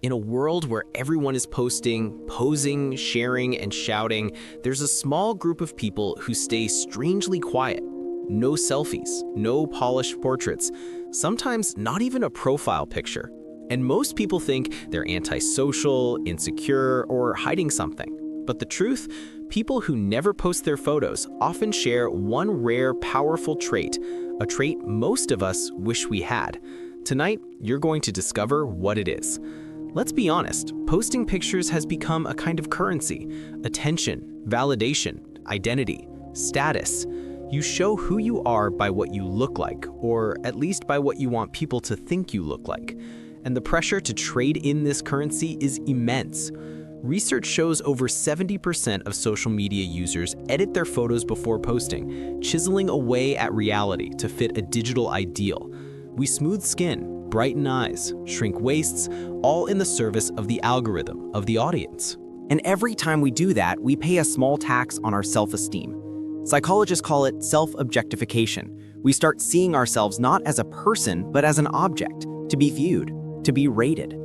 In a world where everyone is posting, posing, sharing, and shouting, there's a small group of people who stay strangely quiet. No selfies, no polished portraits, sometimes not even a profile picture. And most people think they're antisocial, insecure, or hiding something. But the truth, people who never post their photos often share one rare, powerful trait, a trait most of us wish we had. Tonight, you're going to discover what it is. Let's be honest, posting pictures has become a kind of currency. Attention, validation, identity, status. You show who you are by what you look like, or at least by what you want people to think you look like. And the pressure to trade in this currency is immense. Research shows over 70% of social media users edit their photos before posting, chiseling away at reality to fit a digital ideal. We smooth skin, brighten eyes, shrink waists, all in the service of the algorithm, of the audience. And every time we do that, we pay a small tax on our self-esteem. Psychologists call it self-objectification. We start seeing ourselves not as a person, but as an object, to be viewed, to be rated.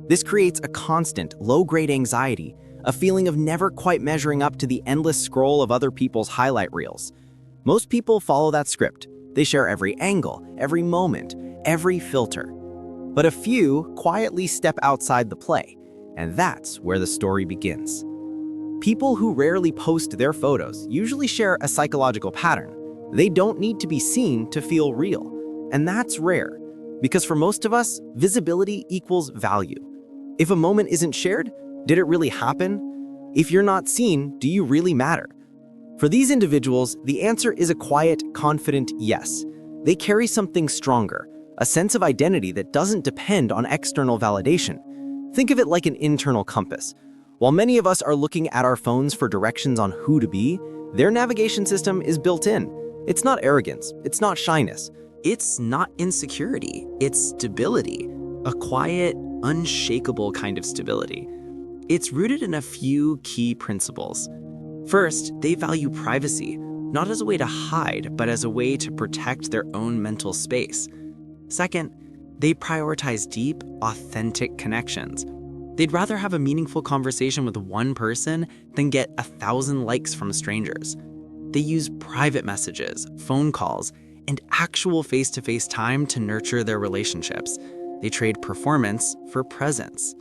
This creates a constant, low-grade anxiety, a feeling of never quite measuring up to the endless scroll of other people's highlight reels. Most people follow that script. They share every angle, every moment, every filter. But a few quietly step outside the play, and that's where the story begins. People who rarely post their photos usually share a psychological pattern. They don't need to be seen to feel real, and that's rare, because for most of us, visibility equals value. If a moment isn't shared, did it really happen? If you're not seen, do you really matter? For these individuals, the answer is a quiet, confident yes. They carry something stronger, a sense of identity that doesn't depend on external validation. Think of it like an internal compass. While many of us are looking at our phones for directions on who to be, their navigation system is built in. It's not arrogance, it's not shyness. It's not insecurity, it's stability. A quiet, unshakable kind of stability. It's rooted in a few key principles. First, they value privacy, not as a way to hide, but as a way to protect their own mental space. Second, they prioritize deep, authentic connections. They'd rather have a meaningful conversation with one person than get 1,000 likes from strangers. They use private messages, phone calls, and actual face-to-face time to nurture their relationships. They trade performance for presence.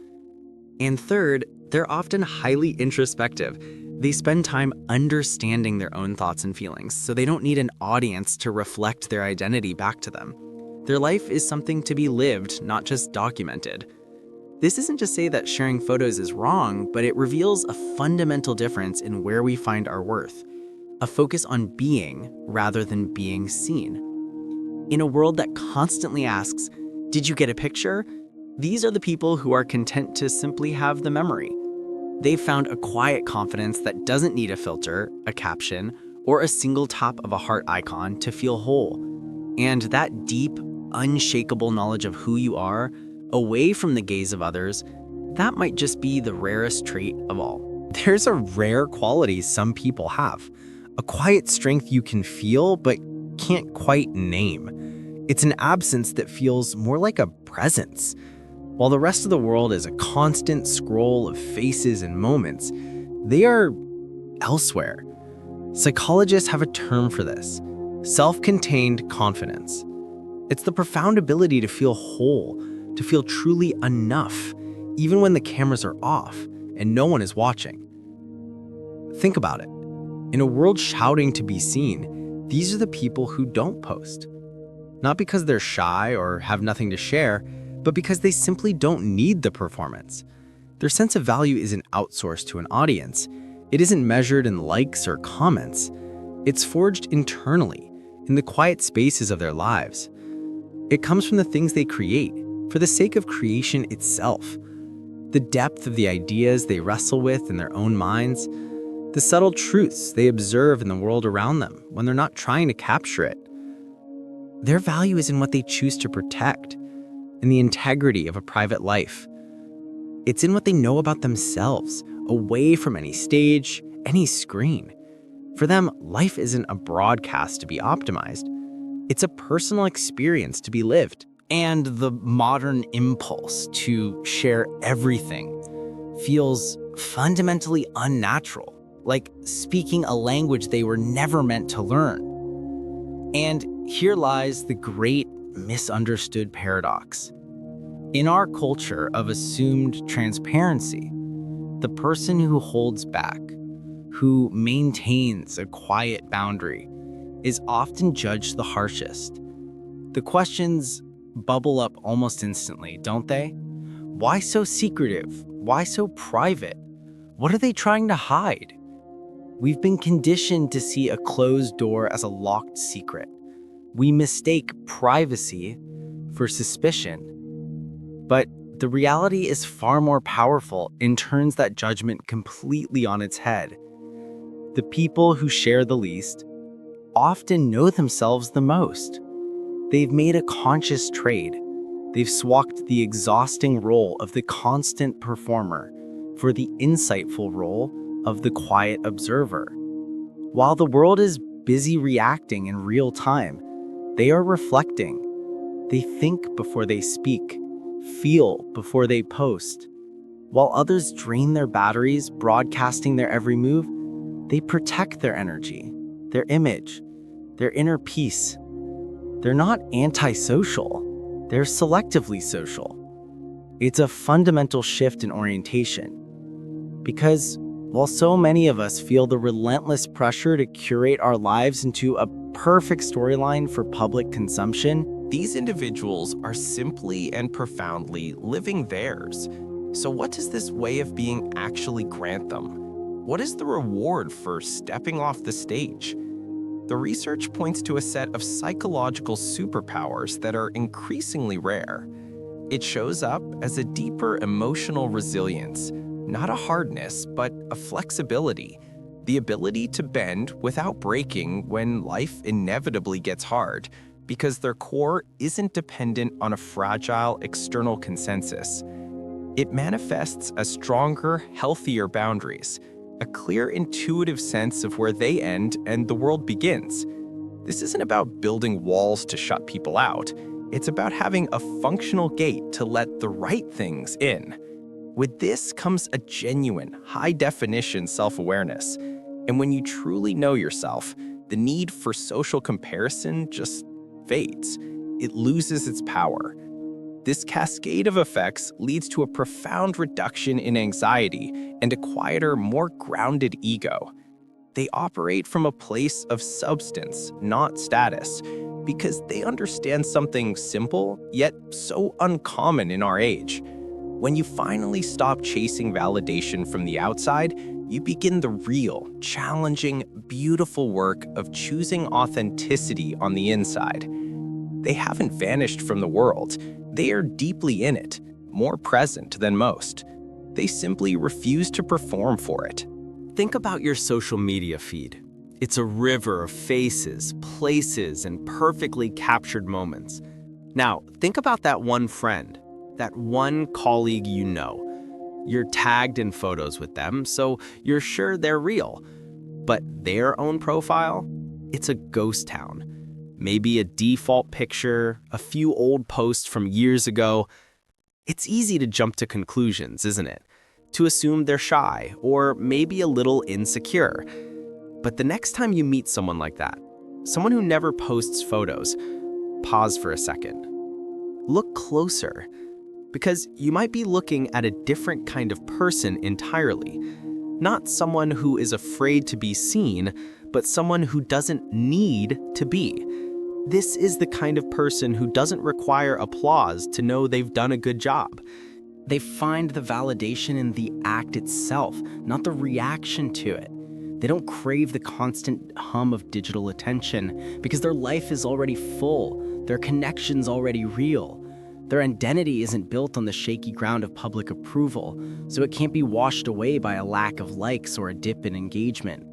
And third, they're often highly introspective. They spend time understanding their own thoughts and feelings, so they don't need an audience to reflect their identity back to them. Their life is something to be lived, not just documented. This isn't to say that sharing photos is wrong, but it reveals a fundamental difference in where we find our worth. A focus on being rather than being seen. In a world that constantly asks, "Did you get a picture?" These are the people who are content to simply have the memory. They've found a quiet confidence that doesn't need a filter, a caption, or a single tap of a heart icon to feel whole. And that deep, unshakable knowledge of who you are, away from the gaze of others, that might just be the rarest trait of all. There's a rare quality some people have, a quiet strength you can feel but can't quite name. It's an absence that feels more like a presence. While the rest of the world is a constant scroll of faces and moments, they are elsewhere. Psychologists have a term for this: self-contained confidence. It's the profound ability to feel whole, to feel truly enough, even when the cameras are off and no one is watching. Think about it. In a world shouting to be seen, these are the people who don't post. Not because they're shy or have nothing to share, but because they simply don't need the performance. Their sense of value isn't outsourced to an audience. It isn't measured in likes or comments. It's forged internally, in the quiet spaces of their lives. It comes from the things they create, for the sake of creation itself. The depth of the ideas they wrestle with in their own minds, the subtle truths they observe in the world around them when they're not trying to capture it. Their value is in what they choose to protect, in the integrity of a private life. It's in what they know about themselves, away from any stage, any screen. For them, life isn't a broadcast to be optimized. It's a personal experience to be lived. And the modern impulse to share everything feels fundamentally unnatural, like speaking a language they were never meant to learn. And here lies the great misunderstood paradox. In our culture of assumed transparency, the person who holds back, who maintains a quiet boundary, is often judged the harshest. The questions bubble up almost instantly, don't they? Why so secretive? Why so private? What are they trying to hide? We've been conditioned to see a closed door as a locked secret. We mistake privacy for suspicion. But the reality is far more powerful and turns that judgment completely on its head. The people who share the least often know themselves the most. They've made a conscious trade. They've swapped the exhausting role of the constant performer for the insightful role of the quiet observer. While the world is busy reacting in real time, they are reflecting. They think before they speak, feel before they post. While others drain their batteries, broadcasting their every move, they protect their energy, their image, their inner peace. They're not antisocial, they're selectively social. It's a fundamental shift in orientation. Because while so many of us feel the relentless pressure to curate our lives into a perfect storyline for public consumption, These individuals are simply and profoundly living theirs. So what does this way of being actually grant them? What is the reward for stepping off the stage? The research points to a set of psychological superpowers that are increasingly rare. It shows up as a deeper emotional resilience, not a hardness, but a flexibility, the ability to bend without breaking when life inevitably gets hard, because their core isn't dependent on a fragile external consensus. It manifests as stronger, healthier boundaries, a clear intuitive sense of where they end and the world begins. This isn't about building walls to shut people out. It's about having a functional gate to let the right things in. With this comes a genuine, high-definition self-awareness. And when you truly know yourself, the need for social comparison just fades. It loses its power. This cascade of effects leads to a profound reduction in anxiety and a quieter, more grounded ego. They operate from a place of substance, not status, because they understand something simple, yet so uncommon in our age. When you finally stop chasing validation from the outside, you begin the real, challenging, beautiful work of choosing authenticity on the inside. They haven't vanished from the world. They are deeply in it, more present than most. They simply refuse to perform for it. Think about your social media feed. It's a river of faces, places, and perfectly captured moments. Now, think about that one friend, that one colleague you know. You're tagged in photos with them, so you're sure they're real. But their own profile? It's a ghost town. Maybe a default picture, a few old posts from years ago. It's easy to jump to conclusions, isn't it? To assume they're shy, or maybe a little insecure. But the next time you meet someone like that, someone who never posts photos, pause for a second. Look closer, because you might be looking at a different kind of person entirely. Not someone who is afraid to be seen, but someone who doesn't need to be. This is the kind of person who doesn't require applause to know they've done a good job. They find the validation in the act itself, not the reaction to it. They don't crave the constant hum of digital attention because their life is already full, their connection's already real. Their identity isn't built on the shaky ground of public approval, so it can't be washed away by a lack of likes or a dip in engagement.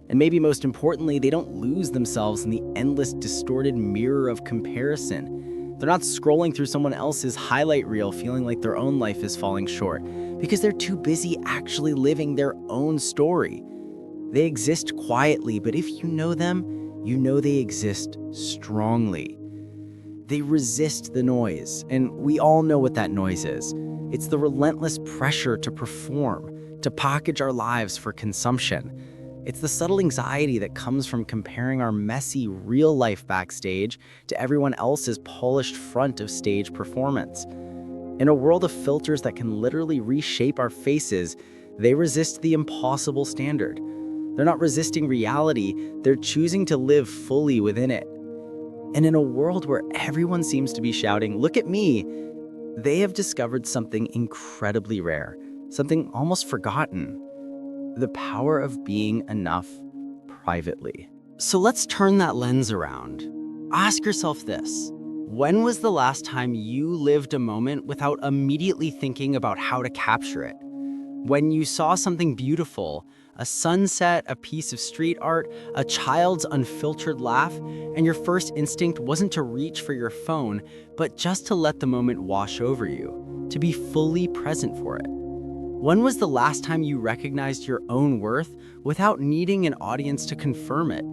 And maybe most importantly, they don't lose themselves in the endless distorted mirror of comparison. They're not scrolling through someone else's highlight reel feeling like their own life is falling short, because they're too busy actually living their own story. They exist quietly, but if you know them, you know they exist strongly. They resist the noise, and we all know what that noise is. It's the relentless pressure to perform, to package our lives for consumption. It's the subtle anxiety that comes from comparing our messy, real life backstage to everyone else's polished front of stage performance. In a world of filters that can literally reshape our faces, they resist the impossible standard. They're not resisting reality, they're choosing to live fully within it. And in a world where everyone seems to be shouting, "Look at me," they have discovered something incredibly rare, something almost forgotten: the power of being enough privately. So let's turn that lens around. Ask yourself this: when was the last time you lived a moment without immediately thinking about how to capture it? When you saw something beautiful, a sunset, a piece of street art, a child's unfiltered laugh, and your first instinct wasn't to reach for your phone, but just to let the moment wash over you, to be fully present for it. When was the last time you recognized your own worth without needing an audience to confirm it?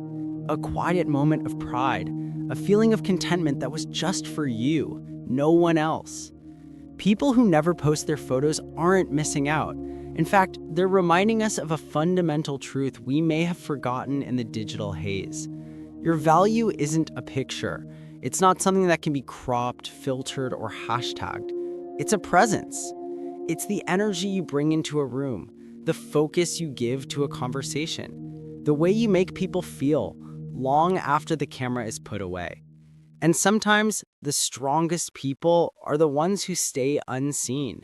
A quiet moment of pride, a feeling of contentment that was just for you, no one else. People who never post their photos aren't missing out. In fact, they're reminding us of a fundamental truth we may have forgotten in the digital haze. Your value isn't a picture. It's not something that can be cropped, filtered, or hashtagged. It's a presence. It's the energy you bring into a room, the focus you give to a conversation, the way you make people feel long after the camera is put away. And sometimes the strongest people are the ones who stay unseen.